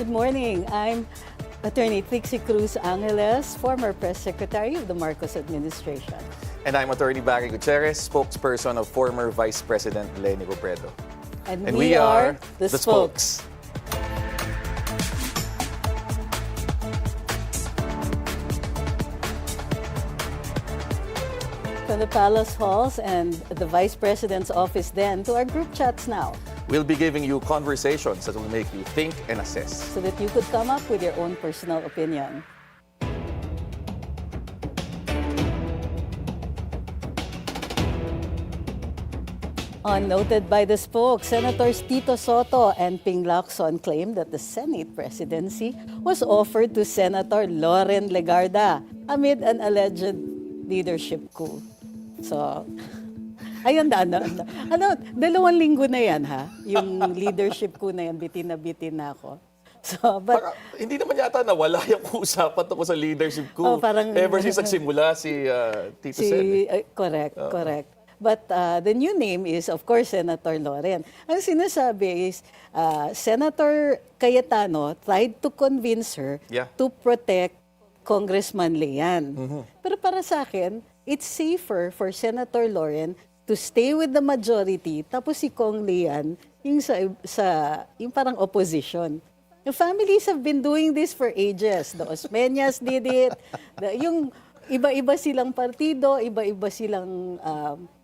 Good morning. I'm Attorney Trixie Cruz-Angeles, former Press Secretary of the Marcos administration. And I'm Attorney Bagong Gutierrez, spokesperson of former Vice President Leni Robredo. And we are the Spokes. From the Palace Halls and the Vice President's office then to our group chats now, We'll be giving you conversations that will make you think and assess. so that you could come up with your own personal opinion. Noted by the Spokes, Senators Tito Soto and Ping Lacson claimed that the Senate presidency was offered to Senator Loren Legarda amid an alleged leadership coup. So, ayun na, dalawang linggo na yan ha, yung leadership coup na yan, bitin na ako. So, but, Hindi naman yata nawala yung usapan tungkol sa leadership ko. Ever since nagsimula si Tito Sen. Correct. But the new name is, of course, Senator Loren. Ang sinasabi is, Senator Cayetano tried to convince her to protect Congressman Lean. Pero para sa akin, it's safer for Senator Loren to stay with the majority, tapos si Kong Lean, yung parang opposition. The families have been doing this for ages. The Osmeñas did it. Yung iba-iba silang partido, iba-iba silang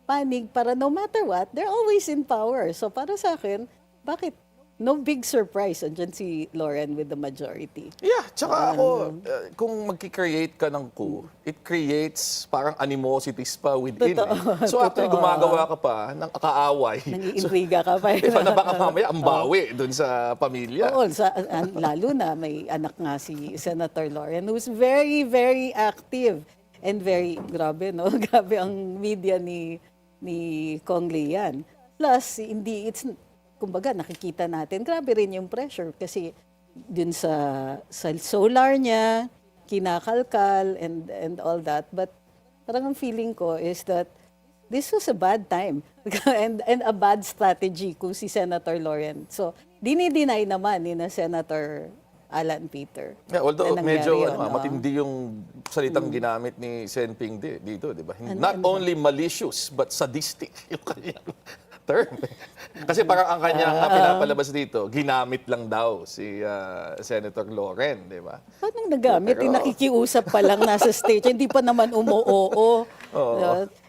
panig para no matter what, they're always in power. So para sa akin, bakit no big surprise andyan si Loren with the majority? Yeah, tsaka kung magki-create ka ng coup, it creates parang animosities pa within. So actually gumagawa ka pa ng kaaway. Nangiintriga ka pa. Na baka mamaya ang bawi dun sa pamilya. Oo, lalo na may anak nga si Senator Loren who's very, very active and very, grabe ang media ni Kong Lean. Plus, kumbaga nakikita natin, grabe rin yung pressure kasi dun sa solar niya, kinakalkal and all that. But parang ang feeling ko is that this was a bad time and a bad strategy kung si Senator Loren. So, dini-deny naman ni na Senator Alan Peter. Yeah, although medyo matindi yung salitang ginamit ni Sen Ping dito, di ba? Not only malicious, but sadistic yung kanyang term. Kasi parang ang kanyang pinapalabas dito, ginamit lang daw si Senator Loren, di ba? Paano nagamit? Nakikiusap pa lang nasa stage, hindi pa naman umuoo.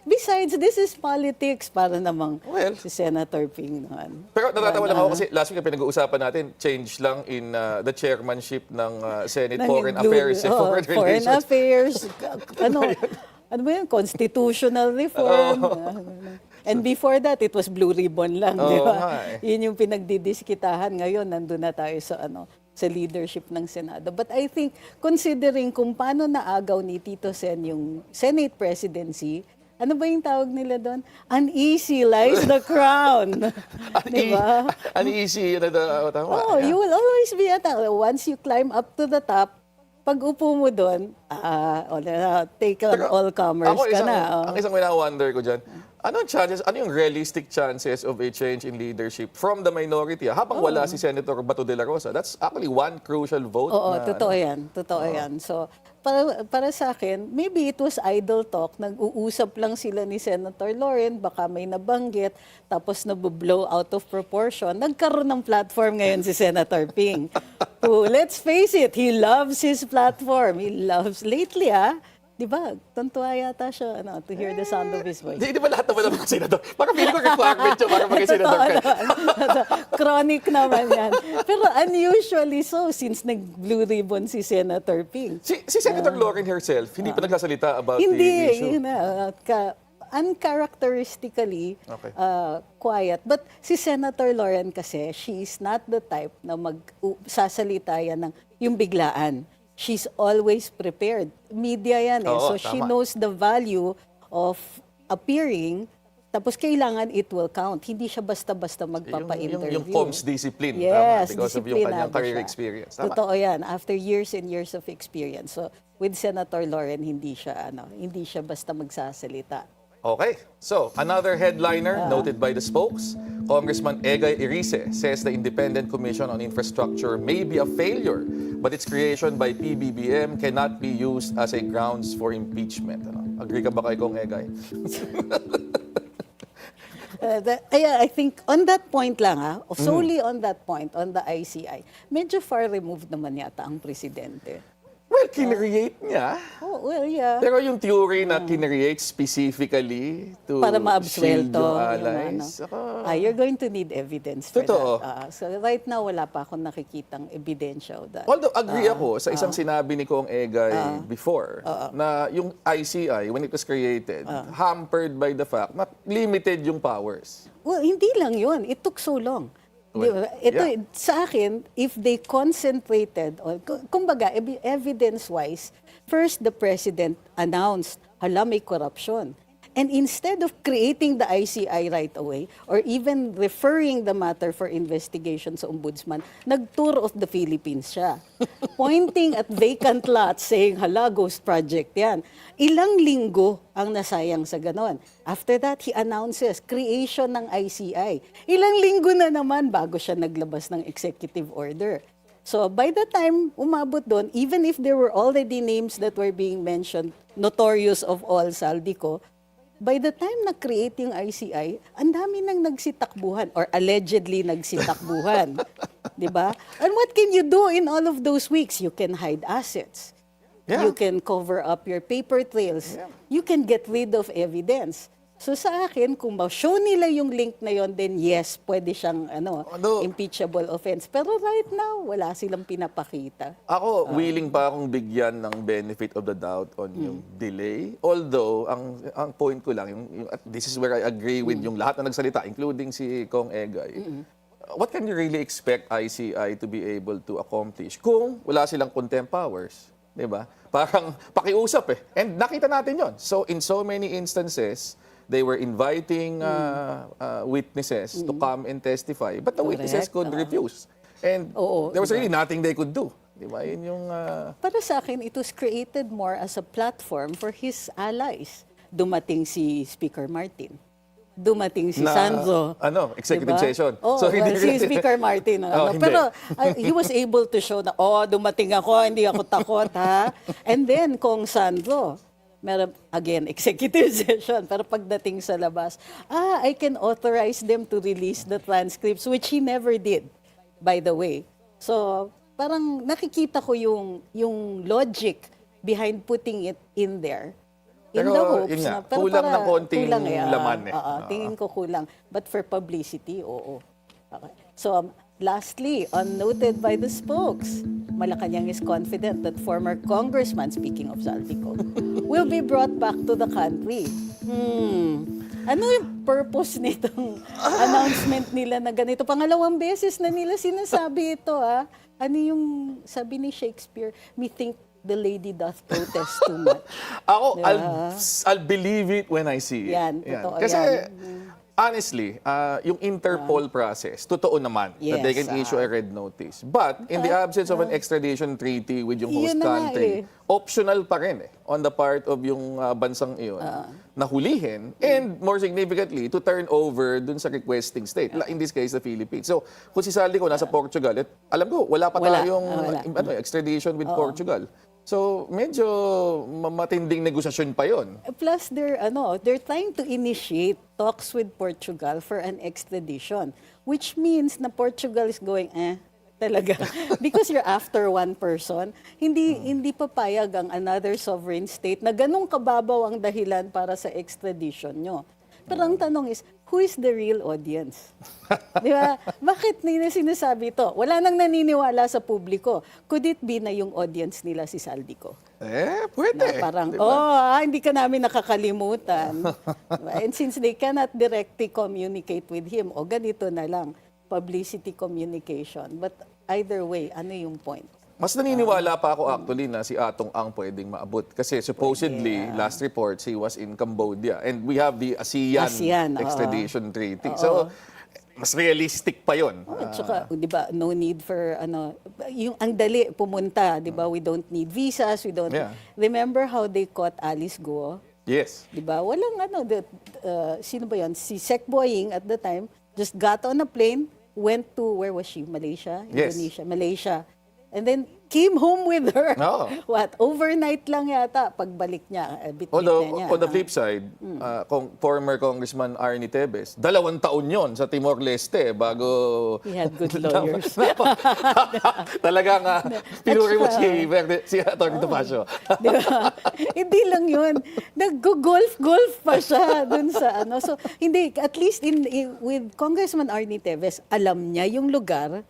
Besides, this is politics para namang si Senator Ping naman. Pero natatawa lang ako kasi last week na pinag-uusapan natin, change lang in the chairmanship ng Senate Foreign Affairs. Foreign Affairs. Ano ba yun? Constitutional reform. And before that, it was blue ribbon lang, di ba? Yun yung pinagdidiskitahan. Ngayon, nandun na tayo sa leadership ng Senado. But I think, considering kung paano naagaw ni Tito Sen yung Senate presidency, ano ba yung tawag nila doon? Uneasy lies the crown. Diba? Uneasy, Oh, you will always be at that. Once you climb up to the top, pag upo mo doon, take on all comers ka na. Ang isang wina-wonder ko dyan, ano yung realistic chances of a change in leadership from the minority? Habang wala si Senator Bato de la Rosa, that's actually one crucial vote. Totoo yan. So, para sa akin, maybe it was idle talk. Nag-uusap lang sila ni Senator Loren, baka may nabanggit, tapos nabublow out of proportion. Nagkaroon ng platform ngayon si Senator Ping. Let's face it, he loves his platform. He loves, lately di ba, tuntua yata siya to hear the sound of his voice. Di ba lahat naman ng mga senador? Baka feeling ko requirement yun para maging senador ka. Chronic naman yan. Pero unusually so, since nag-blue ribbon si Senator Ping. Si Senator Loren herself, hindi pa nagsasalita about the issue? Hindi, uncharacteristically quiet. But si Senator Loren kasi, she is not the type na magsasalita yan ng yung biglaan. She's always prepared. Media yan so she knows the value of appearing, tapos kailangan it will count. Hindi siya basta-basta magpapa-interview. Yung comms discipline, yes, because of yung kanyang career experience. Totoo yan, after years and years of experience. So with Senator Loren, hindi siya basta magsasalita. Okay, so another headliner noted by the spokes, Congressman Egay Erice says the Independent Commission on Infrastructure may be a failure, but its creation by PBBM cannot be used as a grounds for impeachment. Ano? Agree ka ba kay Kong Egay? I think on that point lang, solely on that point, on the ICI, medyo far removed naman yata ang presidente. Well, kinreate niya. Oh, well, yeah. Pero yung theory na kinreate specifically to Para shield maabsuelto. yung allies. You're going to need evidence for Totoo. that. So right now, wala pa akong nakikitang ebidensya of that. Although agree ako sa isang sinabi ni Kong Egay before na yung ICI, when it was created, hampered by the fact na limited yung powers. Well, hindi lang yun. It took so long. Well, Ito, sa akin, if they concentrated on, kumbaga, evidence-wise, first the president announced, hala, may corruption. And instead of creating the ICI right away, or even referring the matter for investigation sa ombudsman, nag-tour of the Philippines siya. Pointing at vacant lots, saying, hala, ghost project yan. Ilang linggo ang nasayang sa ganon. After that, he announces creation ng ICI. Ilang linggo na naman bago siya naglabas ng executive order. So by the time umabot doon, even if there were already names that were being mentioned, notorious of all, Saldico, by the time na-create yung ICI, ang dami nang nagsitakbuhan or allegedly nagsitakbuhan. Diba? And what can you do in all of those weeks? You can hide assets. Yeah. You can cover up your paper trails. Yeah. You can get rid of evidence. So sa akin, kung ma-show nila yung link na yon, then yes, pwede siyang impeachable offense. Pero right now, wala silang pinapakita. Ako, willing pa akong bigyan ng benefit of the doubt on yung delay. Although, ang point ko lang, this is where I agree with yung lahat na nagsalita, including si Kong Egay. What can you really expect ICI to be able to accomplish kung wala silang contempt powers? Diba? Parang pakiusap eh. And nakita natin yon. So, in so many instances, they were inviting witnesses to come and testify, but the witnesses could refuse. And there was really nothing they could do. Diba? Yun yung... Para sa akin, it was created more as a platform for his allies. Dumating si Speaker Martin. Dumating si Sandro. Executive diba? session. Si Speaker Martin. Pero he was able to show na, dumating ako, hindi ako takot, ha? And then, kung Sandro, meron, again, executive session. Pero pagdating sa labas, I can authorize them to release the transcripts, which he never did, by the way. So, parang nakikita ko yung logic behind putting it in there. In pero, the hopes na, pero kulang ng konting laman eh. Tingin ko kulang. But for publicity, oo. Okay. So, lastly, unnoted by the spokes, Malacanang is confident that former congressman, speaking of Saldico, will be brought back to the country. Ano yung purpose nitong announcement nila na ganito? Pangalawang beses na nila sinasabi ito, ha? Ano yung sabi ni Shakespeare? Think the lady doth protest too much. Ako, I'll believe it when I see it. Yan, totoo kasi, yan. honestly, yung Interpol process, totoo naman that they can issue a red notice. But in the absence of an extradition treaty with yung host country, optional pa rin on the part of yung bansang iyon na hulihin and more significantly, to turn over dun sa requesting state. In this case, the Philippines. So, kung si Saldico nasa Portugal, alam ko, wala pa tayong extradition with Portugal. So, medyo matinding negosasyon pa yon. Plus, they're trying to initiate talks with Portugal for an extradition, which means na Portugal is going, talaga. Because you're after one person, hindi papayag ang another sovereign state na ganong kababaw ang dahilan para sa extradition nyo. Pero ang tanong is, who is the real audience? Di ba? Bakit nila sinasabi ito? Wala nang naniniwala sa publiko. Could it be na yung audience nila si Saldico? Pwede. Na parang, hindi ka namin nakakalimutan. And since they cannot directly communicate with him, ganito na lang, publicity communication. But either way, ano yung point? Mas naniniwala pa ako actually na si Atong Ang pwedeng maabot. Kasi supposedly, last reports, he was in Cambodia. And we have the ASEAN extradition treaty. So, mas realistic pa yun. At saka, di ba, no need for, yung ang dali pumunta, di ba, we don't need visas, we don't... Remember how they caught Alice Guo? Yes. Diba? Walang sino ba yan? Si Sec Boying at the time just got on a plane, went to, where was she? Malaysia? Yes. Indonesia? Malaysia. And then came home with her. Oo. What? Overnight lang yata pagbalik niya. Bitbit na niya. On the flip side, former Congressman Arnie Tevez, 2 taon yon sa Timor-Leste bago... He had good lawyers. Talagang pinuri mo si Atty. Topacio. Diba? Hindi lang yun. Nag-golf pa siya dun sa ano. So, hindi, at least with Congressman Arnie Tevez, alam niya yung lugar,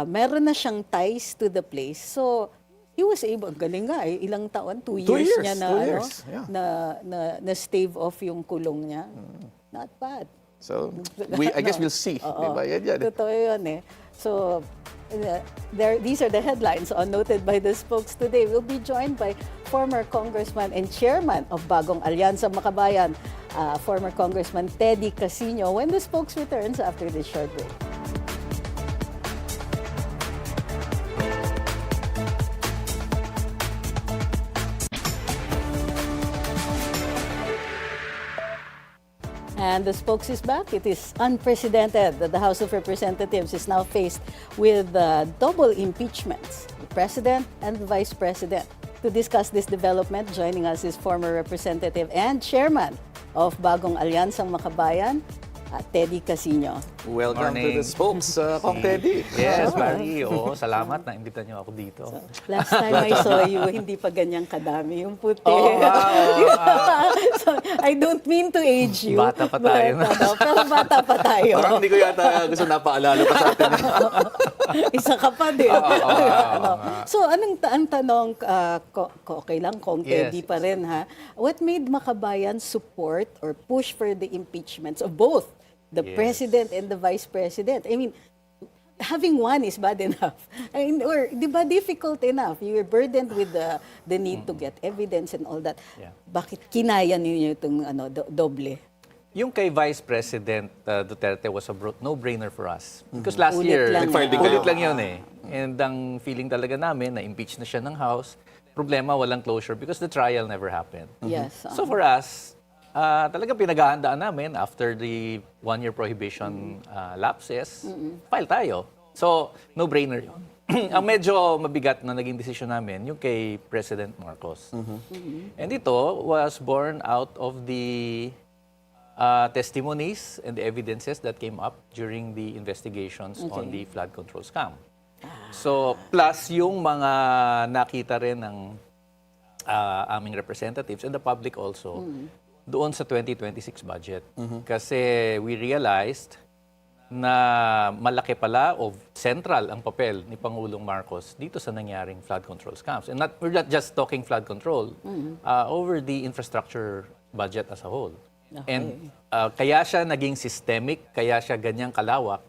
meron na siyang ties to the place. So, he was able, galing nga, ilang taon, 2 years niya na, na stave off yung kulong niya. Not bad. So, I guess we'll see. Diba? Yan. Totoo yun eh. So, these are the headlines noted by the spokes today. We'll be joined by former Congressman and Chairman of Bagong Alyansang Makabayan, former Congressman Teddy Casiño, when the spokes returns after this short break. And the spokes is back. It is unprecedented that the House of Representatives is now faced with double impeachments, the President and the Vice President. To discuss this development, joining us is former Representative and Chairman of Bagong Alyansang Makabayan, Teddy Casiño. Welcome to the spokes, Kong Teddy. Yes, Marie. Salamat na imbita niyo ako dito. So, last time I saw you, hindi pa ganyang kadami yung puti. So, I don't mean to age you. Bata pa tayo. Pero bata pa tayo. Parang hindi ko yata gusto napaalala pa sa atin. Isa ka pa din. So, ang tanong, okay lang, Kong Teddy pa rin ha. What made Makabayan support or push for the impeachments of both the President and the Vice President? I mean, having one is bad enough. I mean, or, di ba, difficult enough. You're burdened with the need to get evidence and all that. Yeah. Bakit kinaya ninyo itong doble? Yung kay Vice President Duterte was a no-brainer for us. Because last Ulit year, lang ulit lang yun eh. And ang feeling talaga namin, na-impeach na siya ng House. Problema, walang closure because the trial never happened. Yes. So for us, talagang pinaghahandaan namin after the 1-year prohibition lapses, file tayo. So, no-brainer yun. Ang medyo mabigat na naging desisyon namin, yung kay President Marcos. And ito was born out of the testimonies and the evidences that came up during the investigations on the flood control scam. So, plus yung mga nakita rin ng aming representatives and the public also, doon sa 2026 budget. Kasi we realized na malaki pala o central ang papel ni Pangulong Marcos dito sa nangyaring flood control scams. And we're not just talking flood control, over the infrastructure budget as a whole. Okay. And kaya siya naging systemic, kaya siya ganyang kalawak,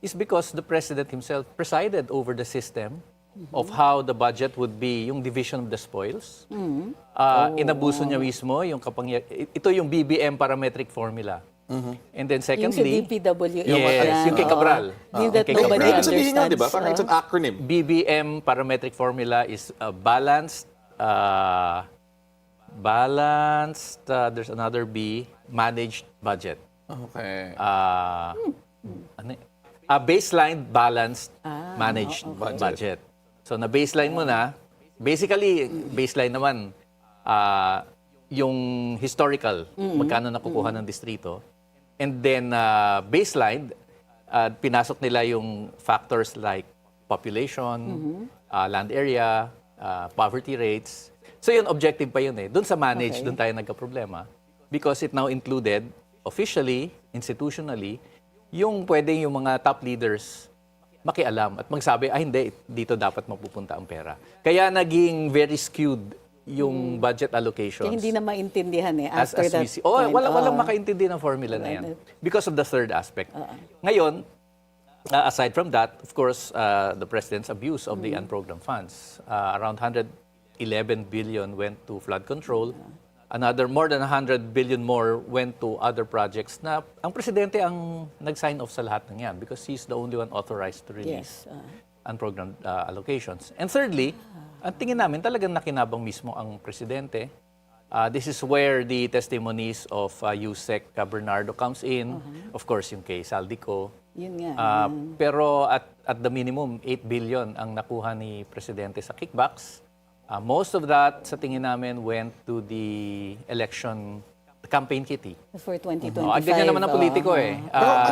is because the President himself presided over the system of how the budget would be, yung division of the spoils. Inabuso niya mismo yung ito yung BBM parametric formula. And then secondly, yung sa DPWH. Yes, yung kay Cabral. That nobody understands. Diba? Parang it's an acronym. BBM parametric formula is balanced, there's another B, managed budget. Okay. Baseline, balanced, managed budget. So, na-baseline mo na, basically, baseline naman, yung historical, magkano nakukuha ng distrito. And then, baseline, pinasok nila yung factors like population, land area, poverty rates. So, yun, objective pa yun eh. Doon sa manage, doon tayo nagka-problema. Because it now included, officially, institutionally, yung pwedeng yung mga top leaders makialam at magsabi, hindi, dito dapat mapupunta ang pera. Kaya naging very skewed yung budget allocations. Kaya hindi na maintindihan eh after that point. Walang makaintindi ng formula na yan. Because of the third aspect. Ngayon, aside from that, of course, the President's abuse of the unprogrammed funds. Around 111 billion went to flood control. Another more than 100 billion more went to other projects na ang Presidente ang nag-sign off sa lahat ng yan because he's the only one authorized to release unprogrammed allocations. And thirdly, ang tingin namin talagang nakinabang mismo ang Presidente This is where the testimonies of Yusek Bernardo comes in. Of course, yung kay Saldico. Yun nga. Pero at the minimum, 8 billion ang nakuha ni Presidente sa kickbacks. Most of that, sa tingin namin, went to the election campaign kitty. For 2025. Ganyan naman ang politiko eh.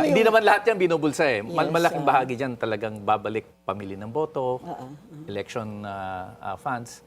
Hindi naman lahat yan binubulsa eh. Malaking bahagi dyan talagang babalik pamili ng boto, election funds.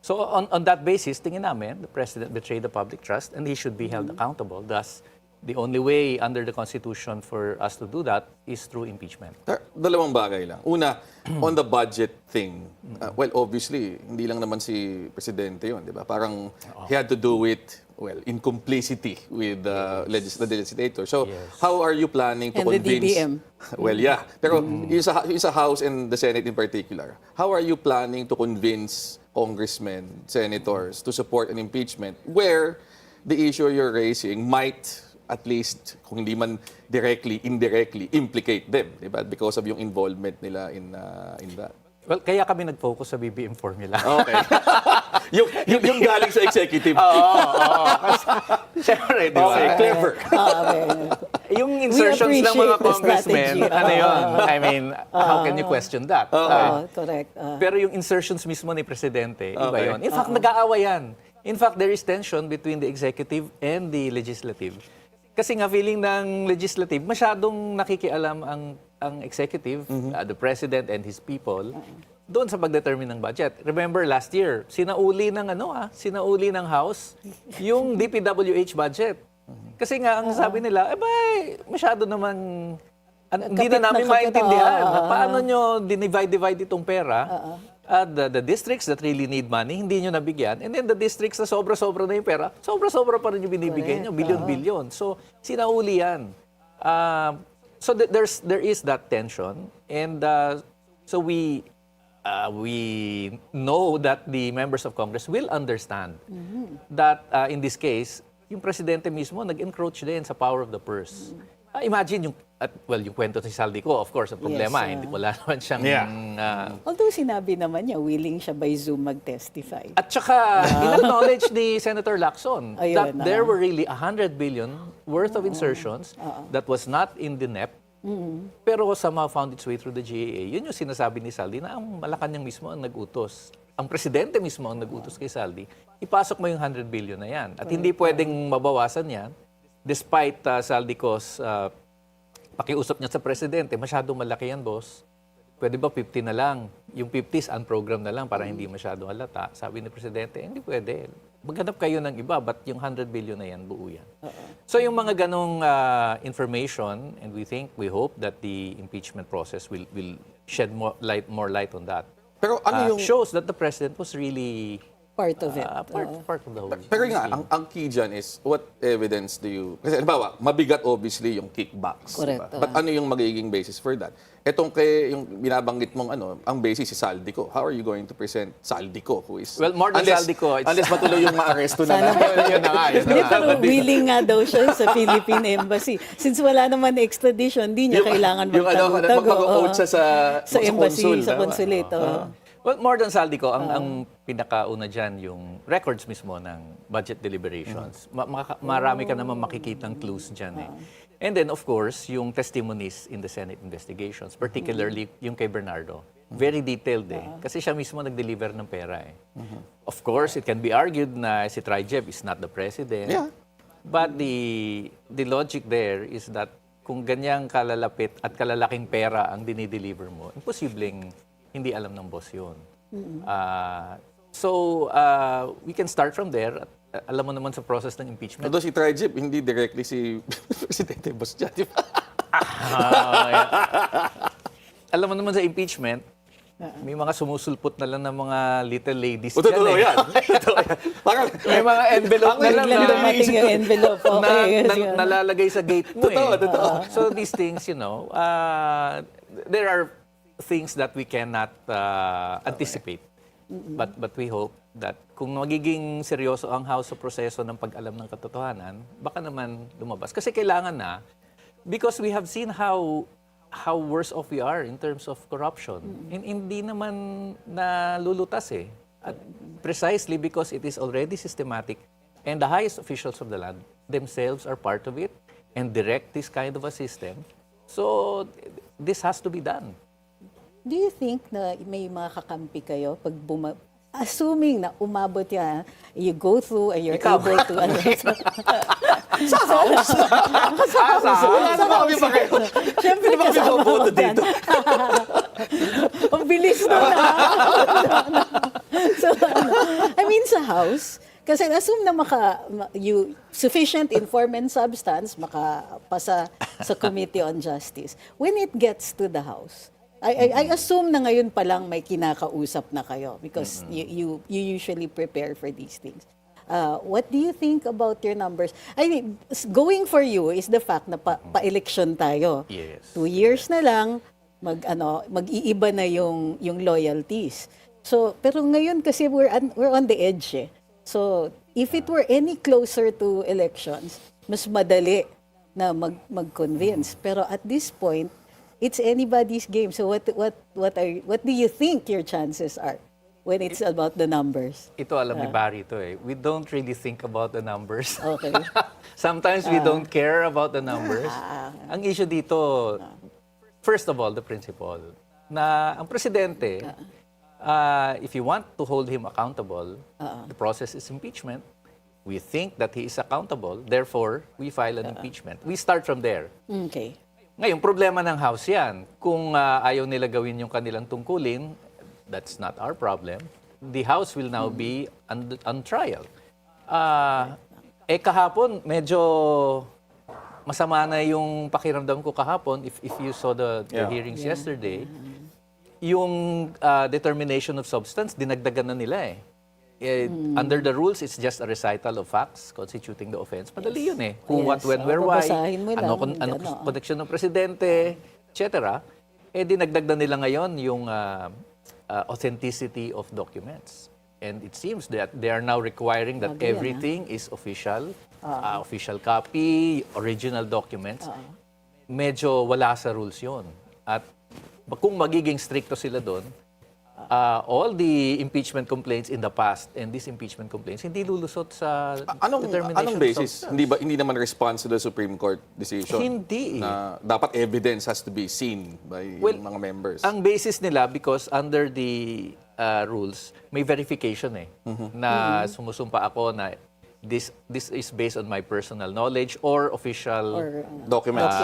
So on that basis, tingin namin, the President betrayed the public trust and he should be held accountable. Thus, the only way under the Constitution for us to do that is through impeachment. Dalawang bagay lang. Una, on the budget thing, well, obviously, hindi lang naman si Presidente yun, di ba? Parang he had to do it, well, in complicity with the legislator. So, how are you planning to and convince... the DBM. Well, yeah. Pero yung sa House and the Senate in particular, how are you planning to convince congressmen, senators to support an impeachment where the issue you're raising might at least, kung hindi man directly, indirectly, implicate them, diba? Because of yung involvement nila in that. Well, kaya kami nag-focus sa BBM formula. Okay. yung galing sa executive. Oo. Siyempre, di ba? Okay, clever. Yung insertions ng mga the congressmen, strategy. ano yun? I mean, how can you question that? Correct. Pero yung insertions mismo ni Presidente, iba yun. In fact, nag-aaway yan. In fact, there is tension between the executive and the legislative. Kasi nga feeling ng legislative, masyadong nakikialam ang executive, the president and his people, doon sa pagdetermine ng budget. Remember last year, sinauli ng House yung DPWH budget. Kasi nga ang sabi nila, masyado namang hindi na namin maintindihan. Paano nyo dinivide itong pera? The districts that really need money, hindi nyo nabigyan. And then the districts na sobra-sobra na yung pera, sobra-sobra pa rin yung binibigay nyo, bilyon-bilyon. So, sinauli yan. So, there is that tension. And so, we know that the members of Congress will understand that in this case, yung presidente mismo nag-encroach din sa power of the purse. Imagine yung kwento ni Saldico, of course, ang problema, wala naman siyang... Although sinabi naman niya, willing siya by Zoom mag-testify. At saka, in-acknowledge ni Senator Lacson that there were really 100 billion worth of insertions that was not in the NEP, pero somehow found its way through the GAA. Yun yung sinasabi ni Saldi na ang Malacanang mismo ang nag-utos. Ang presidente mismo ang nag-utos kay Saldi. Ipasok mo yung 100 billion na yan. At hindi pwedeng mabawasan yan despite Saldico's pakiusap niya sa presidente, masyado malaki yan, boss. Pwede ba 50 na lang? Yung 50s unprogram na lang para hindi masyado halata. Sabi ni presidente, hindi pwede. Maghanap kayo ng iba, but yung 100 billion na yan, buo yan. So yung mga ganong information, and we hope that the impeachment process will shed more light on that. Pero ano yung... shows that the president was really... Part of it. Part of the whole. Pero nga, ang key dyan is, what evidence do you... Kasi, halimbawa, mabigat obviously yung kickbacks. Correct. Diba? But ano yung magiging basis for that? Etong yung binabanggit mong ang basis si Saldico. How are you going to present Saldico, who is... Well, more than Saldico, Unless matuloy yung maaresto na yun na nga. Hindi, pero willing nga daw siya sa Philippine Embassy. Since wala naman extradition, hindi niya kailangan magtago-tago. Mag-coach siya sa embassy, sa tama? consulate. Well, more than Saldico, ang pinakauna dyan yung records mismo ng budget deliberations. Marami ka naman makikitang clues dyan eh. And then, of course, yung testimonies in the Senate investigations, particularly yung kay Bernardo. Very detailed eh. Kasi siya mismo nag-deliver ng pera eh. Of course, it can be argued na si Trijev is not the president. Yeah. But the logic there is that kung ganyang kalalapit at kalalaking pera ang dinideliver mo, imposibleng hindi alam ng boss yun. So, we can start from there. Alam mo naman sa process ng impeachment. Although si Trijev, hindi directly si Presidente Boss dyan, di ba? Alam mo naman sa impeachment, may mga sumusulpot na lang ng mga little ladies dyan. Totoo yan. Parang, may mga envelope na lang Biglang dumating yung envelope. nalalagay sa gate mo eh. Totoo. So these things, there are things that we cannot anticipate. But we hope that kung magiging seryoso ang House sa proseso ng pag-alam ng katotohanan, baka naman lumabas. Kasi kailangan na, because we have seen how worse off we are in terms of corruption. Hindi naman nalulutas eh. At precisely because it is already systematic And the highest officials of the land themselves are part of it and direct this kind of a system. So, this has to be done. Do you think na may makakampi kayo pag assuming na umabot yan, you go through and you're Ikaw. able to... Sa house? Wala na ba kami pa kayo? Siyempre, Hindi ba kami boboto dito? Ang bilis na. So, I mean, sa house, kasi assume na sufficient inform and substance makapasa sa Committee on Justice. When it gets to the House, I assume na ngayon pa lang may kinakausap na kayo because you usually prepare for these things. What do you think about your numbers? I mean, going for you is the fact na pa-election tayo. Yes. 2 years na lang, mag-iiba na yung loyalties. So, pero ngayon kasi we're on the edge eh. So, if it were any closer to elections, mas madali na mag-convince. Pero at this point, it's anybody's game. So what do you think your chances are when it's about the numbers? Ito alam ni Barry ito eh. We don't really think about the numbers. Okay. Sometimes we don't care about the numbers. Ang issue dito, first of all, the principle, na ang presidente, if you want to hold him accountable, the process is impeachment. We think that he is accountable, therefore, we file an impeachment. We start from there. Okay. Ngayon, problema ng House yan. Kung ayaw nila gawin yung kanilang tungkulin, that's not our problem. The House will now be on trial. Kahapon, medyo masama na yung pakiramdam ko kahapon. If you saw the hearings yesterday, yung determination of substance, dinagdagan na nila eh. Under the rules, it's just a recital of facts constituting the offense. Madali yun eh. Who, what, when, where, why, babasahin mo lang, ano connection ng presidente, etc. Dinagdag na nila ngayon yung authenticity of documents. And it seems that they are now requiring that everything is official, official copy, original documents. Medyo wala sa rules yun. At kung magiging stricto sila doon, all the impeachment complaints in the past and these impeachment complaints hindi lulusot sa determination. Anong basis? Hindi naman response to the Supreme Court decision? Hindi. Na dapat evidence has to be seen by yung mga members. Ang basis nila, because under the rules, may verification eh. Na sumusumpa ako na this is based on my personal knowledge or official Documents.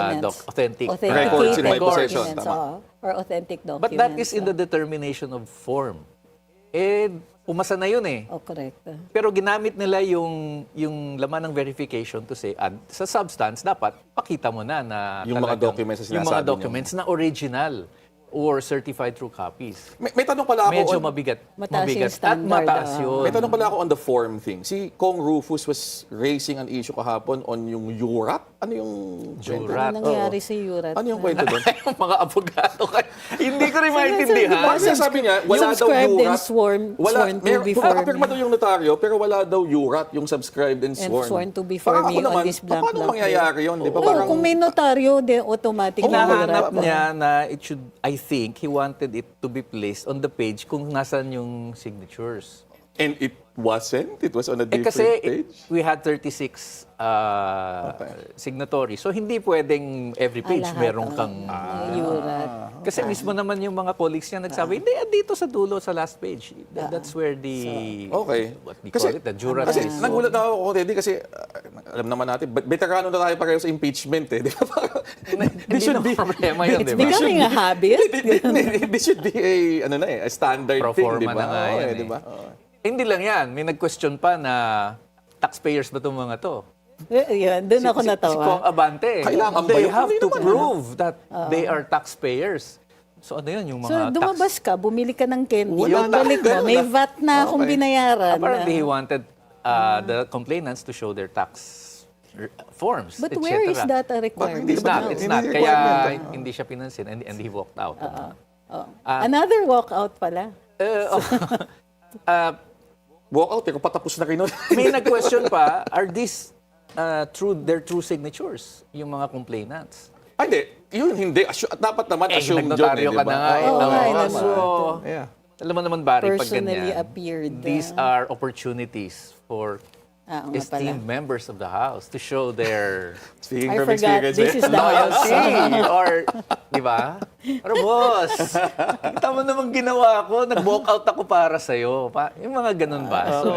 authentic Records in my possession. Documents, Tama. or authentic documents. But that is in the determination of form. Umasa na yun eh. Correct. Pero ginamit nila yung laman ng verification to say, sa substance, dapat pakita mo na Yung mga documents na yung sinasabi mga documents na original or certified through copies. May tanong pala ako. Medyo mabigat. Mataas yung At standard, mataas yun. May tanong pala ako on the form thing. Si Kong Rufus was raising an issue kahapon on yung URAT. Ano yung Jurat. Ano nangyari sa URAT? Ano yung kwento doon? Yung mga abogado. Hindi ko rin maintindihan. Kasi sabi niya, wala daw Subscribed and URAT. sworn to before Nakapirma daw yung notaryo, pero wala daw URAT, yung subscribed and and sworn. sworn to before Parang me ako naman, on this blank paano blank. mangyayari yun? Di ba? Oo, Parang, kung may notaryo, then automatic yung Hinahanap URAT. niya na it should, I think, he wanted it to be placed on the page kung nasan yung signatures. and it wasn't? It was on a different Kasi page? we had 36 signatories. So hindi pwedeng every page meron kang... URAT. Kasi mismo naman yung mga colleagues niya nagsabi, hindi, dito sa dulo, sa last page. That's where the... Okay. What we call it, the jurat Kasi is. nagulat na ako, Teddy, kasi alam naman natin, veterano na tayo pareho sa impeachment eh. Di ba? Hindi na problema yun, It's di ba? becoming a habit. This should be a standard Pro thing, di forma ba? na nga Oo, yan di ba? Hindi lang yan. May nag-question pa na taxpayers ba itong mga to? Yan, doon ako Si natawa. Kong Abante. Kailangan ba They yun? have Hindi to naman, prove that they are taxpayers. So ano yun, yung So, mga dumabas ka, bumili ka ng candy. Wala Yung balik mo, na. may VAT na akong Okay. binayaran. Apparently, he wanted the complainants to show their tax forms, But etc. where is that a requirement? Hindi It's not. Hindi It's not. requirement, Kaya hindi siya pinansin and he walked out. Another walkout pala. Walk out, pero patapos na rin nun. May nag-question pa, are these their true signatures, yung mga complainants? Ay, hindi. Yun, hindi. Dapat naman assumed yun, nagnotaryo di ka ba? na nga. Oo, ay, naman. So, Yeah. alam mo naman, Barry, pag Personally ganyan, appeared. these are opportunities for Oo nga pala. esteemed members of the House to show their Speaking I from forgot, experience, this is the loyalty. house. Or, di ba? Pero boss, kita mo namang ginawa ko, nag-walk out ako para sa'yo. Yung mga ganun ba? So,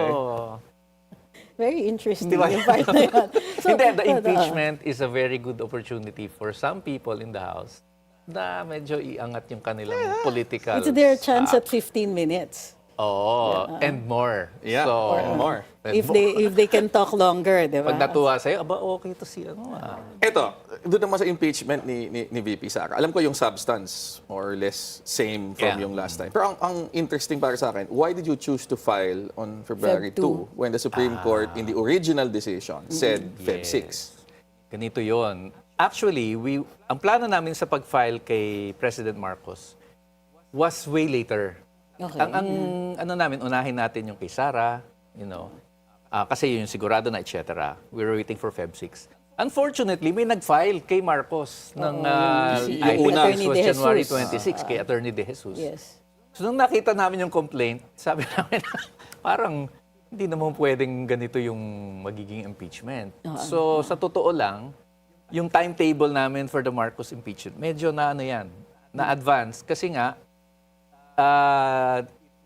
Very interesting Di ba? yung part na yun. So, hindi, the impeachment is a very good opportunity for some people in the House na medyo iangat yung kanilang political... it's their chance at 15 minutes. Oo, and more. Yeah, So, and more. If they can talk longer, di ba? pag natuwa sa'yo, aba, okay to si ano ah. Ito, doon naman sa impeachment ni VP Sara. Alam ko yung substance, more or less, same from yung last time. Pero ang interesting para sa akin, why did you choose to file on February 2 when the Supreme Court, in the original decision, said Feb 6? Ganito yon. Actually, ang plano namin sa pag-file kay President Marcos was way later. Okay. Ang ano namin, unahin natin yung kay Sara, kasi yun yung sigurado na, etc. We were waiting for Feb 6. Unfortunately, may nag-file kay Marcos ng I think Attorney this was De January Jesus. 26 kay Attorney De Jesus. Yes. So nung nakita namin yung complaint, sabi namin, parang hindi naman pwedeng ganito yung magiging impeachment. So sa totoo lang, yung timetable namin for the Marcos impeachment, medyo na-advance. Kasi nga,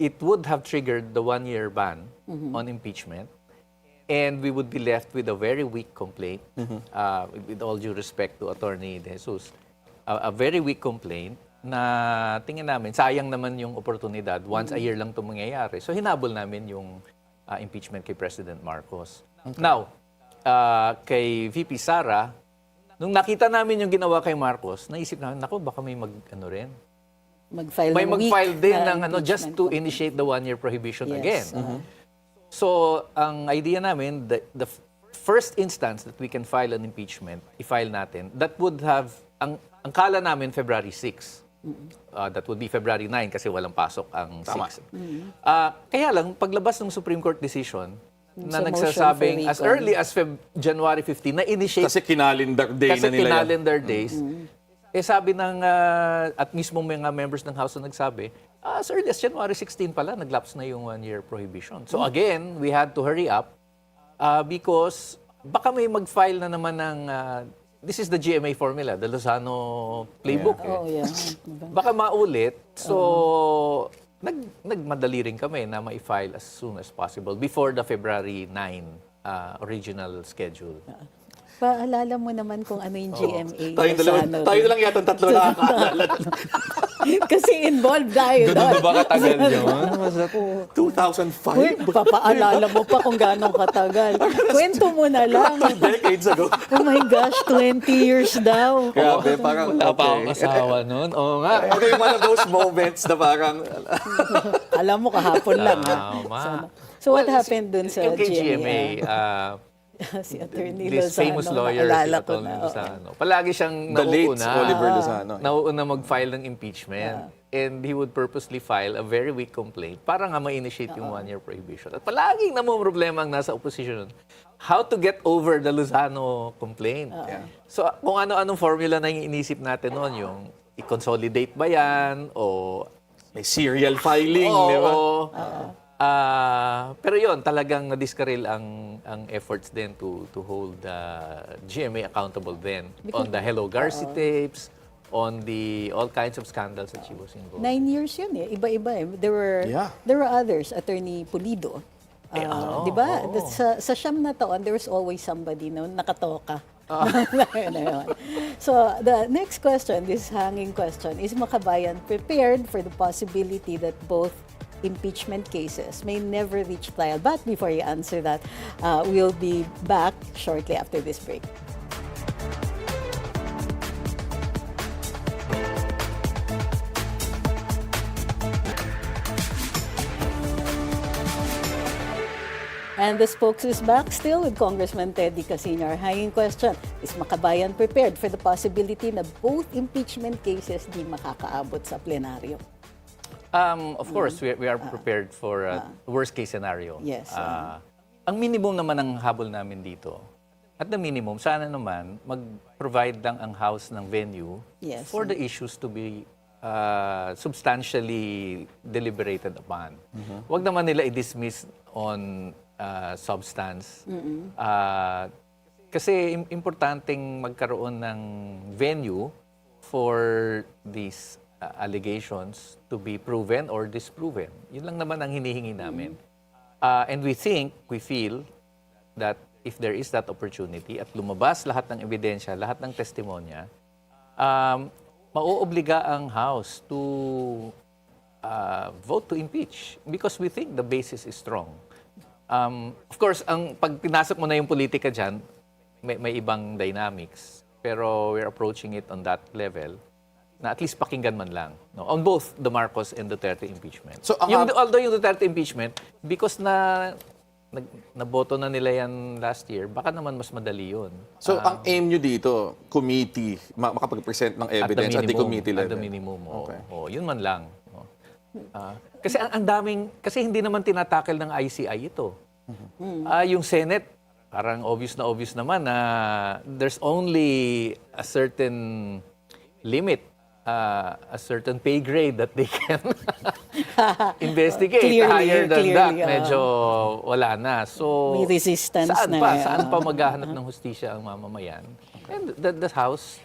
it would have triggered the one-year ban on impeachment. And we would be left with a very weak complaint, with all due respect to Attorney De Jesus. A very weak complaint na tingin namin, sayang naman yung oportunidad. Once a year lang ito mangyayari. So hinabol namin yung impeachment kay President Marcos. Okay. Now, kay VP Sara, nung nakita namin yung ginawa kay Marcos, naisip namin, naku, baka may mag-file din ng just to initiate the one-year prohibition again. So, ang idea namin, the first instance that we can file an impeachment, i-file natin, that would have, ang kala namin February 6. That would be February 9 kasi walang pasok ang 6. Kaya lang, paglabas ng Supreme Court decision, na nagsasabing as early as January 15 na initiate kasi kinalendar day kasi na nila kinalendar days sabi ng at mismo mga members ng House na nagsabi as early as January 16 pala naglapse na yung one-year prohibition. So again, we had to hurry up because baka may mag-file na naman ng this is the GMA formula, the Lozano playbook. Baka maulit. So nagmadali rin kami na ma-file as soon as possible before the February 9 original schedule. Paalala mo naman kung ano yung GMA. Tayo na lang yata tatlo na nakakaalala. Kasi involved tayo doon. Ganun ba katagal yun? 2005? Papaalala mo pa kung gano'ng katagal. Kwento mo na lang. 2 decades ago. Oh my gosh, 20 years daw. Grabe, parang Wala pa akong asawa nun. Oo nga. Ito yung one of those moments na parang... Alam mo, kahapon lang. So what happened dun sa yung kay GMA? Si Attorney this Lozano. famous lawyer, si Attorney Lozano. Palagi siyang nauuna mag-file ng impeachment. And he would purposely file a very weak complaint para nga ma-initiate yung one-year prohibition. At palaging problema ang nasa opposition nun. How to get over the Lozano complaint. So kung ano-anong formula na yung inisip natin noon, yung i-consolidate ba yan o may serial filing, di ba? Pero yon talagang na-discarril ang efforts din to hold GMA accountable then on the Hello Garci tapes, on the all kinds of scandals that she was involved. 9 years yun eh. Iba-iba eh. There were others. Attorney Pulido. Di ba? Sa siyam na taon, there was always somebody na nakatoka. So the next question, this hanging question, is Makabayan prepared for the possibility that both impeachment cases may never reach trial? But before you answer that, we'll be back shortly after this break. And the spokes is back still with Congressman Teddy Casiño. Our hanging question, is Makabayan prepared for the possibility na both impeachment cases di makakaabot sa plenaryo? Of course, we are prepared for a worst-case scenario. Yes. Ang minimum naman ang habol namin dito, at the minimum, sana naman mag-provide lang ang House ng venue for the issues to be substantially deliberated upon. Huwag naman nila i-dismiss on substance. Kasi importanteng magkaroon ng venue for these allegations to be proven or disproven. Yun lang naman ang hinihingi namin. And we feel that if there is that opportunity at lumabas lahat ng ebidensya, lahat ng testimonya, mauobliga ang House to vote to impeach because we think the basis is strong. Of course, pag pinasok mo na yung politika dyan, may ibang dynamics. Pero we're approaching it on that level na at least pakinggan man lang. No? On both the Marcos and Duterte impeachment. So, Although yung Duterte impeachment, because naboto na nila yan last year, baka naman mas madali yun. So, ang aim nyo dito, committee, makapag-present ng evidence at the committee level? At the minimum. Okay. Yun man lang. Kasi ang daming, kasi hindi naman tinatakil ng ICI ito. Yung Senate, parang obvious naman na there's only a certain limit, a certain pay grade that they can investigate. Higher than that, medyo wala na. So, may resistance saan pa maghahanap ng hustisya ang mamamayan? And the House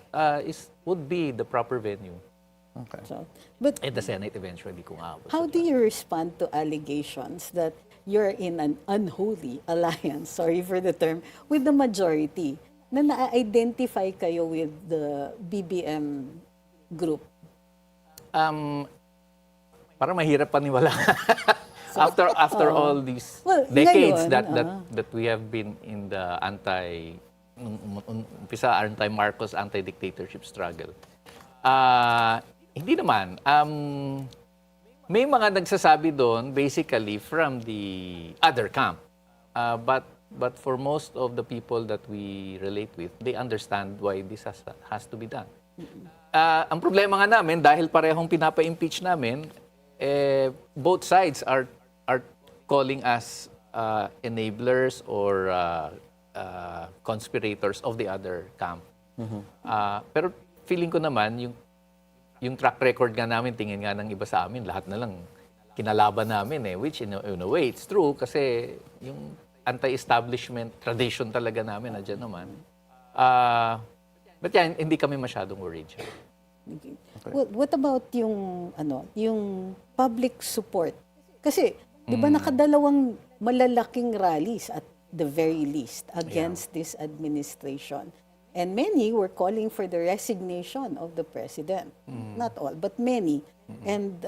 would be the proper venue. Okay. But And the Senate eventually kung aabot. how do you respond to allegations that you're in an unholy alliance, sorry for the term, with the majority, na na-identify kayo with the BBM group? Parang mahirap paniwala. after all these Well, decades ngayon, that we have been in the anti-Marcos, anti-dictatorship struggle. Hindi naman. May mga nagsasabi doon basically from the other camp. But for most of the people that we relate with, they understand why this has to be done. Ang problema nga namin, dahil parehong pinapa-impeach namin, both sides are calling us enablers or conspirators of the other camp. Pero feeling ko naman, yung track record nga namin, tingin nga ng iba sa amin, lahat na lang kinalaban namin which in a way, it's true kasi yung anti-establishment tradition talaga namin, nandiyan naman. But yan, hindi kami masyadong worried siya. Okay. What about yung public support? Kasi, di ba nakadalawang malalaking rallies at the very least against this administration. And many were calling for the resignation of the president. Not all, but many. And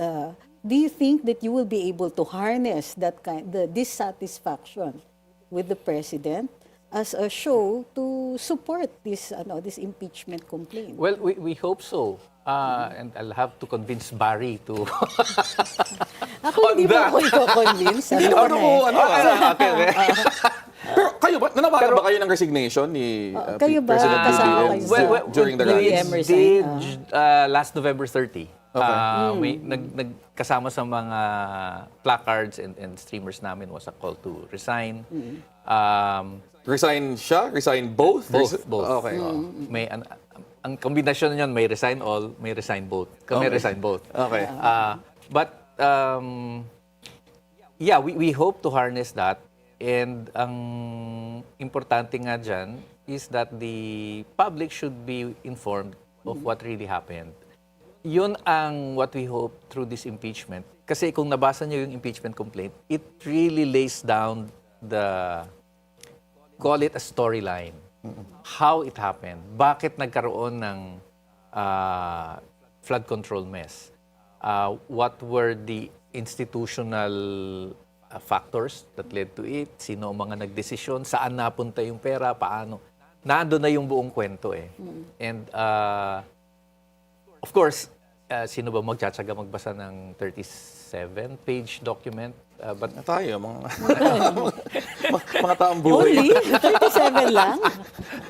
do you think that you will be able to harness that the dissatisfaction with the president as a show to support this impeachment complaint? Well, we hope so. And I'll have to convince Barry to... Ako hindi pa ako i-convince. Pero kayo ba, nanawagan ba kayo ng resignation ni kayo ba, President kasama BBM kayo during the BBM rallies? did last November 30. Okay. Nagkasama sa mga placards and streamers namin was a call to resign. Resign siya? Resign both? Both. Okay. May ang kombinasyon niyon may resign all, may resign both. Kami resign both. Okay. But yeah, we hope to harness that. And ang importante nga dyan is that the public should be informed of what really happened. Yun ang what we hope through this impeachment. Kasi kung nabasa niyo yung impeachment complaint, it really lays down call it a storyline. How it happened. Bakit nagkaroon ng flood control mess? What were the institutional factors that led to it? Sino ang mga nagdesisyon? Saan napunta yung pera? Paano? Nando na yung buong kwento And of course, sino ba magtsatsaga magbasa ng 37-page document? But tayo, mga taong buhay. Only? 37 lang?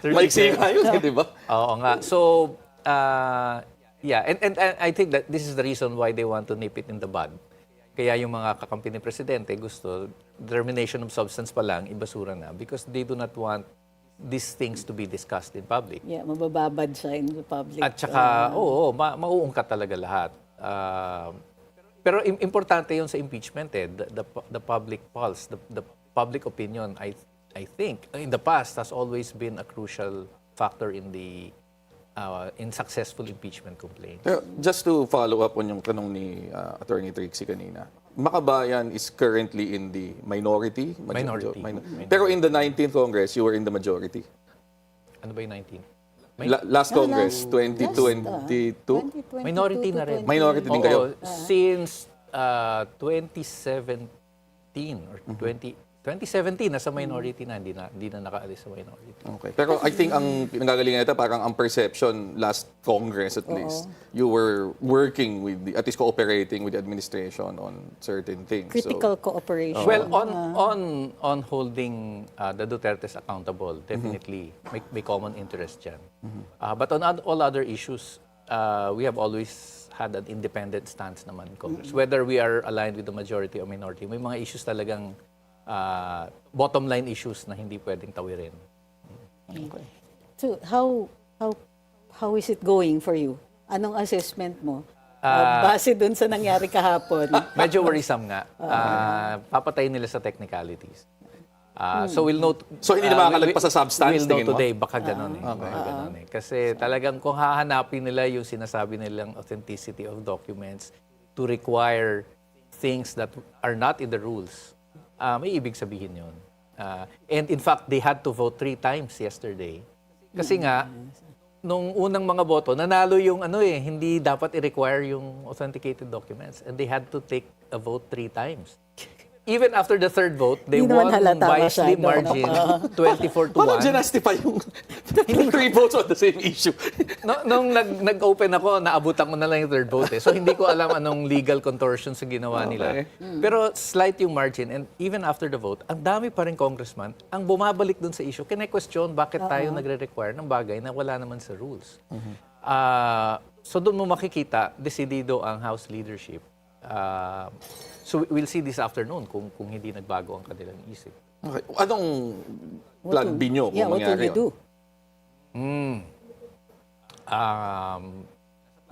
Maiksi nga yun, di ba? Oo nga. So, yeah. And I think that this is the reason why they want to nip it in the bud. Kaya yung mga kakampi ni Presidente gusto, termination of substance pa lang, ibasura na. Because they do not want these things to be discussed in public. Yeah, mabababad siya in the public. At saka, mauungkat talaga lahat. Pero importante yun sa impeachment the public pulse, the public opinion, I think, in the past has always been a crucial factor in the in successful impeachment complaints. Pero just to follow up on yung tanong ni Attorney Trixie kanina, Makabayan is currently in the minority. Minority. Pero in the 19th Congress, you were in the majority. Ano ba yung 19? Last Congress, 2022? Minority na rin. Minority din kayo? Since 2017 or 2017, nasa minority na, hindi na nakaalis sa minority. Okay. Pero I think ang pinagagalingan nito, parang ang perception last Congress at least, you were working with, at least cooperating with the administration on certain things. Critical cooperation. Well, on holding the Dutertes accountable, definitely may common interest dyan. But on all other issues, we have always had an independent stance naman in Congress. Whether we are aligned with the majority or minority, may mga issues talagang bottom line issues na hindi pwedeng tawirin. Okay. So how is it going for you? Anong assessment mo? Base dun sa nangyari kahapon. Medyo worrisome nga. Papatayin nila sa technicalities. So we'll know. So hindi na makakalagpas sa substance, We'll know tingin mo? today. Baka ganun eh. Baka ganun eh. Kasi talagang kung hahanapin nila yung sinasabi nilang authenticity of documents to require things that are not in the rules, may ibig sabihin yun. And in fact, they had to vote 3 times yesterday. Kasi nga, nung unang mga boto, nanalo yung hindi dapat i-require yung authenticated documents. And they had to take a vote 3 times. Even after the third vote, they won by slim margin, 24-1. Paano justify yung 3 votes on the same issue? Nung nag-open ako, naabutan ko na lang yung third vote eh. So hindi ko alam anong legal contortions sa ginawa nila. Pero slight yung margin. And even after the vote, ang dami pa rin congressman ang bumabalik dun sa issue. Kine-question bakit tayo nagre-require ng bagay na wala naman sa rules. So doon mo makikita, desidido ang House leadership. So we'll see this afternoon kung hindi nagbago ang kanilang isip. Okay. Anong plan B nyo kung what will mangyari you do?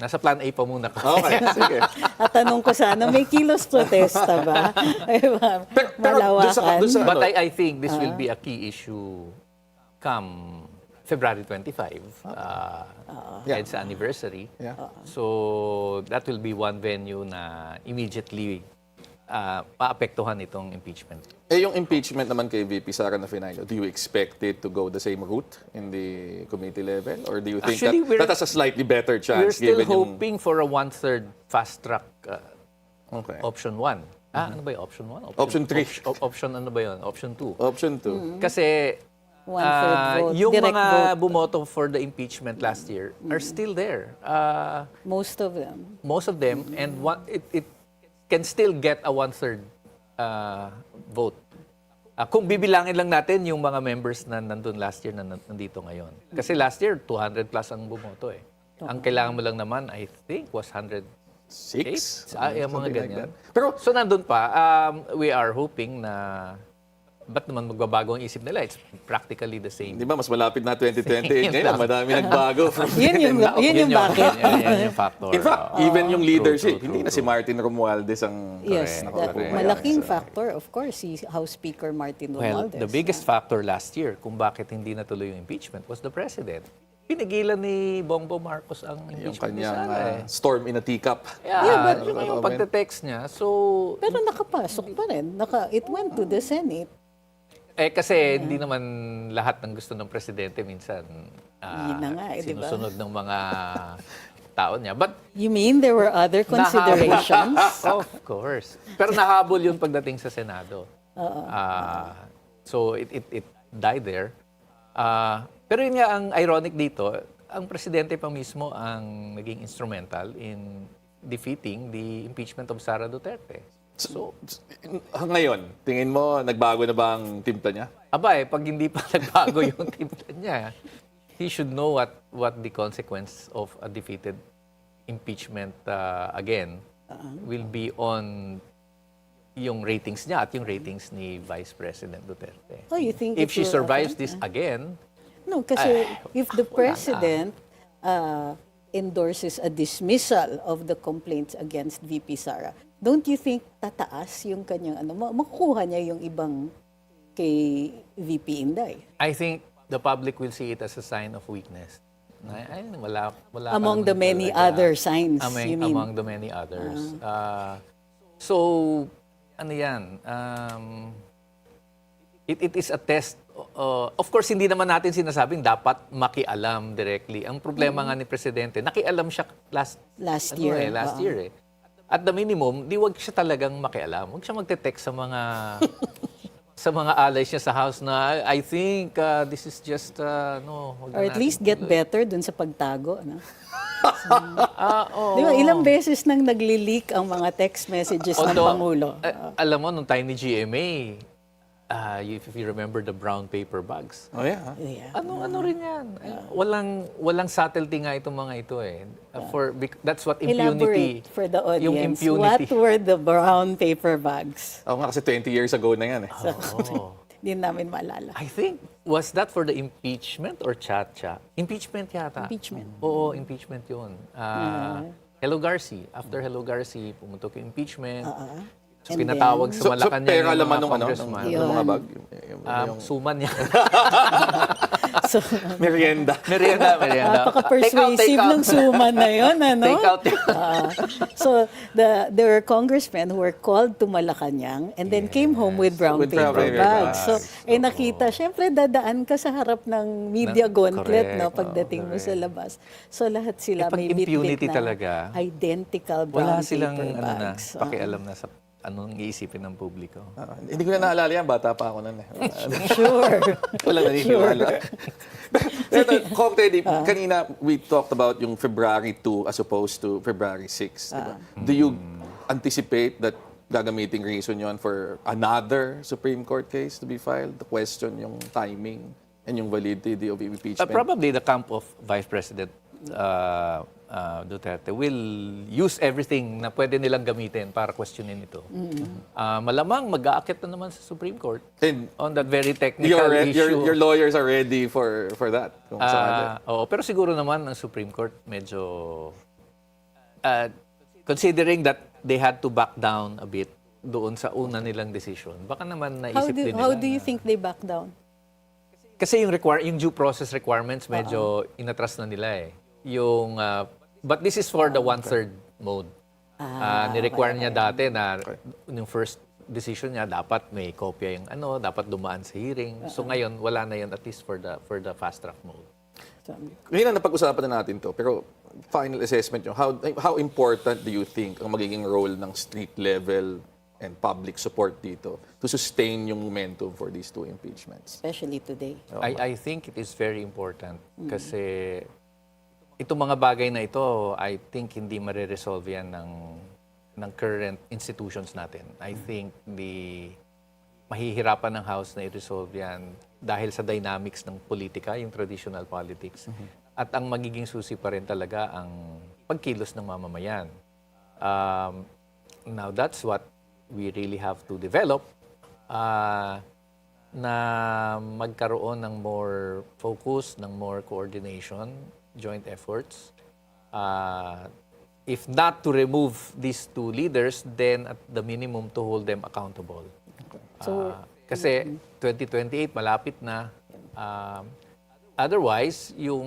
Nasa plan A pa muna kasi. Okay, sige. At tanong ko sana, may kilos protesta ba? Malawakan. But I think this will be a key issue come February 25, EDSA anniversary. Yeah. So that will be one venue na immediately maapektuhan itong impeachment. Yung impeachment naman kay VP Sara Nafinaylo, do you expect it to go the same route in the committee level? Or do you think Actually, that has a slightly better chance? We're still given hoping for a 1/3 fast track option 1. Ano ba yung option 1? Option 3. Option ano ba yun? Option 2. Option 2. Kasi 1/3 vote, yung direct mga vote. bumoto for the impeachment last year are still there. Most of them. Most of them, and it can still get a 1/3 vote. Kung bibilangin lang natin yung mga members na nandun last year na nandito ngayon. Kasi last year, 200 plus ang bumoto eh. Ang kailangan mo lang naman, I think, was 106? Yung mga ganyan. Pero, So nandun pa, we are hoping na ba't naman magbabago ang isip nila? It's practically the same. di ba, mas malapit na 2028 ngayon, madami nagbago. Yun yung bakit. Yan yung factor. In fact, even yung leadership, True. hindi na si Martin Romualdez ang Yes, correct. malaking factor, of course, si House Speaker Martin Well, Romualdez. the biggest factor last year kung bakit hindi natuloy yung impeachment was the president. Pinigilan ni Bongbong Marcos ang Yung impeachment ni kanyang Sara eh. storm in a teacup. Yeah, yung pagte-text niya. So, Pero nakapasok pa rin. It went to the Senate. kasi hindi naman lahat ng gusto ng presidente minsan Yun na nga eh, di ba? sinusunod ng mga tao niya. But You mean there were other considerations? of course. Pero nahabol yun pagdating sa Senado. So it died there. Pero yun nga ang ironic dito, ang presidente pa mismo ang naging instrumental in defeating the impeachment of Sara Duterte. So, Ngayon, tingin mo, nagbago na ba ang timpla niya? pag hindi pa nagbago yung timpla niya, he should know what the consequence of a defeated impeachment again will be on yung ratings niya at yung ratings ni Vice President Duterte. Oh, you think If it she will survives affect? this again, No, kasi if the president endorses a dismissal of the complaints against VP Sara, don't you think tataas yung kanyang makukuha niya yung ibang kay VP Inday. I think the public will see it as a sign of weakness. Wala Among the many other signs, you mean? Among the many others. So, ano yan? It is a test. Of course, hindi naman natin sinasabing dapat makialam directly. Ang problema nga ni Presidente, nakialam siya last year. At the minimum, wag siya talagang makialam. Wag siya magte-text sa mga sa mga allies niya sa House na I think this is just or at least get better dun sa pagtago, no? Di ba, ilang beses nang nagli-leak ang mga text messages ng Pangulo. Alam mo, nung time ni GMA, if you remember the brown paper bags. Oh, yeah. Ano rin yan? Walang subtlety nga itong mga ito eh. That's what impunity. Elaborate for the audience. Yung impunity. What were the brown paper bags? Nga kasi 20 years ago na yan eh. Hindi namin maalala. I think, was that for the impeachment or Chacha? Impeachment yata. Impeachment. Oo, impeachment yun. Hello Garci. After Hello Garci, pumutok yung impeachment. So, pinatawag sa Malacanang pera yung laman mga ng congressman. mga bag? Suman yan. So, Merienda. Merienda. napaka-persuasive ng suman na yun, ano? Take out. So, there were congressmen who were called to Malacanang and then came home with brown paper bags. So, nakita, syempre dadaan ka sa harap ng media gauntlet, no, pagdating mo sa labas. So, lahat sila may impunity na talaga, identical brown wala silang paper bags. pakialam na sa anong iisipin ng publiko. Hindi ko na naalala yan. Bata pa ako nun eh. Sure. Walang naniniwala. Pero, Kong Teddy, kanina we talked about yung February 2 as opposed to February 6. Diba? Do you anticipate that gagamiting reason yon for another Supreme Court case to be filed? The question yung timing and yung validity of impeachment? Probably the camp of Vice President Duterte will use everything na pwede nilang gamitin para questionin ito. Malamang mag-aakit na naman sa Supreme Court on that very technical issue. Your lawyers are ready for that. Pero siguro naman ang Supreme Court medyo considering that they had to back down a bit doon sa una nilang decision. Baka naman naisip din nila. How do you think they back down? Kasi yung due process requirements medyo inatras na nila eh. But this is for the one-third mode. Ni-require niya dati na yung first decision niya dapat may kopya yung dapat dumaan sa hearing. So ngayon wala na yun at least for the fast track mode. Ngayon na napag-usapan na natin to, pero final assessment nyo, how important do you think ang magiging role ng street level and public support dito to sustain yung momentum for these two impeachments? Especially today. I think it is very important kasi itong mga bagay na ito, I think hindi mariresolve yan ng current institutions natin. I think mahihirapan ng House na i-resolve yan dahil sa dynamics ng politika, yung traditional politics. At ang magiging susi pa rin talaga ang pagkilos ng mamamayan. Now, that's what we really have to develop na magkaroon ng more focus, ng more coordination, joint efforts. If not to remove these two leaders, then at the minimum to hold them accountable. Kasi 2028 malapit na. Otherwise, yung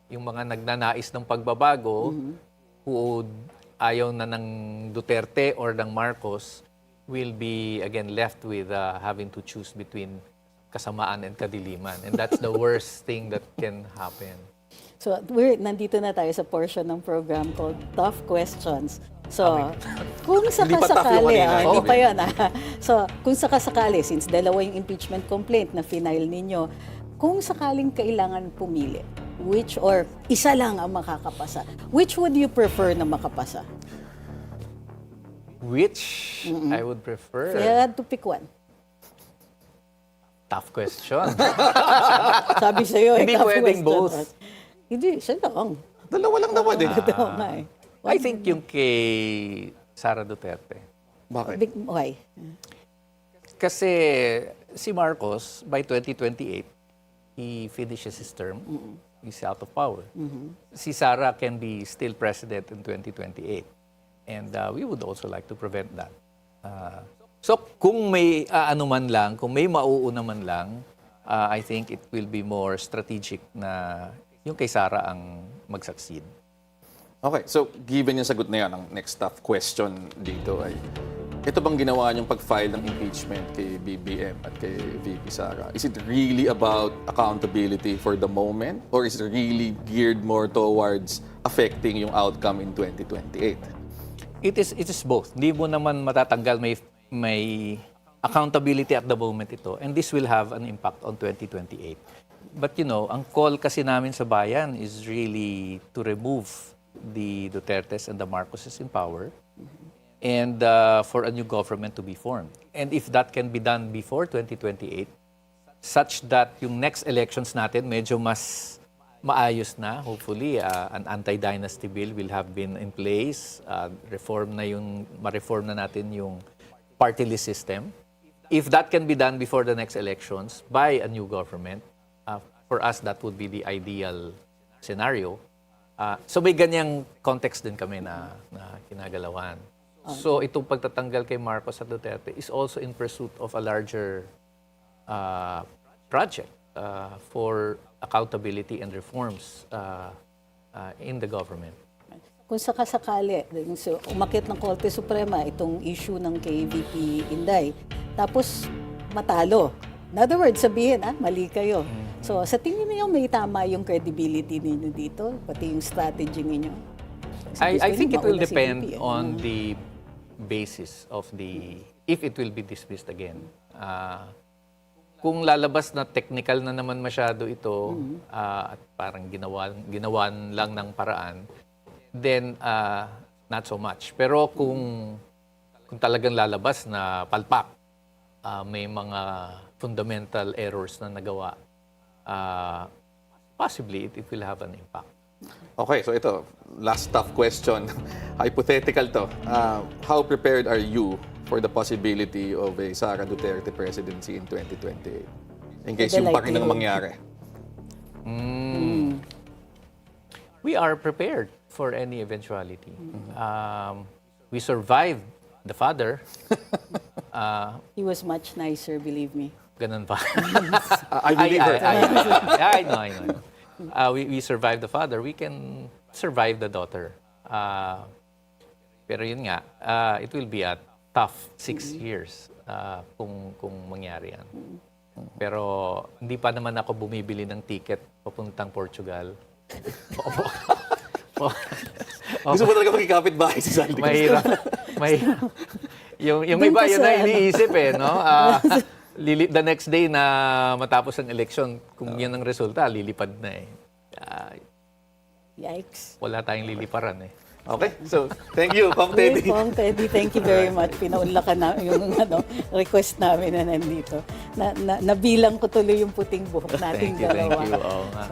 mga nagnanais ng pagbabago who ayaw na ng Duterte or ng Marcos will be again left with having to choose between kasamaan and kadiliman. And that's the worst thing that can happen. So, nandito na tayo sa portion ng program called Tough Questions. So, kung sakasakali, hindi pa yun. So, kung sakasakali, since dalawa yung impeachment complaint na final ninyo, kung sakaling kailangan pumili, which or isa lang ang makakapasa, which would you prefer na makapasa? Which I would prefer? If you had to pick one. Tough question. Sabi sa'yo, hindi tough pwedeng question. both. Hindi, siya lang. Dalawa lang naman eh. I think yung kay Sara Duterte. Bakit? Why? Kasi si Marcos, by 2028, he finishes his term. He's out of power. Si Sara can be still president in 2028. And we would also like to prevent that. So kung may ano man lang, kung may mauuna man lang, I think it will be more strategic na yung kay Sara ang mag-succeed. Okay, so given yung sagot na yan, ang next tough question dito ay, ito bang ginawa niyong pag-file ng impeachment kay BBM at kay VP Sara? Is it really about accountability for the moment? Or is it really geared more towards affecting yung outcome in 2028? It is both. Hindi mo naman matatanggal, may accountability at the moment ito, and this will have an impact on 2028. But ang call kasi namin sa bayan is really to remove the Dutertes and the Marcoses in power and for a new government to be formed. And if that can be done before 2028, such that yung next elections natin medyo mas maayos na, hopefully, an anti-dynasty bill will have been in place, ma-reform na natin yung party list system. If that can be done before the next elections by a new government, for us, that would be the ideal scenario. So may ganyang context din kami na kinagalawan. So itong pagtatanggal kay Marcos at Duterte is also in pursuit of a larger project for accountability and reforms in the government. Kung sakasakali, umakit ng Korte Suprema itong issue ng kay VP Inday, tapos matalo. In other words, sabihin, mali kayo. So, sa tingin niyo may tama yung credibility ninyo dito, pati yung strategy ninyo? I think it will depend on the basis of if it will be dismissed again. Kung lalabas na technical na naman masyado ito, at parang ginawan lang ng paraan, then not so much. Pero kung talagang lalabas na palpak, may mga fundamental errors na nagawa, possibly it will have an impact. Okay, so ito, last tough question. Hypothetical to. How prepared are you for the possibility of a Sara Duterte presidency in 2028? In case yung pakin ang mangyari. We are prepared for any eventuality. We survived the father. He was much nicer, believe me. Ganun pa. I believe her. I know. We survived the father. We can survive the daughter. Pero yun nga, it will be a tough 6 years kung mangyari yan. Pero hindi pa naman ako bumibili ng ticket papuntang Portugal. Gusto mo talaga magkikapit bahay si Sandy? Mahirap. Yung iba, yun na iniisip no? The next day na matapos ang election, kung yan ang resulta, lilipad na Yikes. Wala tayong liliparan Okay, so thank you, Kong Teddy. Kong Teddy, thank you very much. Pinaunlakan na yung request namin na nandito. Nabilang ko tuloy yung puting buhok nating dalawa. Thank you. Oo nga.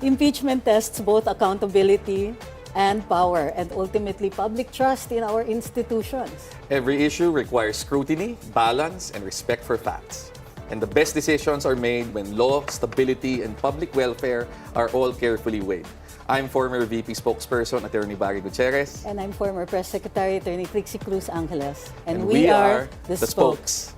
Impeachment tests both accountability and power, and ultimately public trust in our institutions. Every issue requires scrutiny, balance, and respect for facts. And the best decisions are made when law, stability, and public welfare are all carefully weighed. I'm former VP spokesperson, Attorney Barry Gutierrez. And I'm former Press Secretary, Attorney Trixie Cruz-Angeles. And we are the Spokes.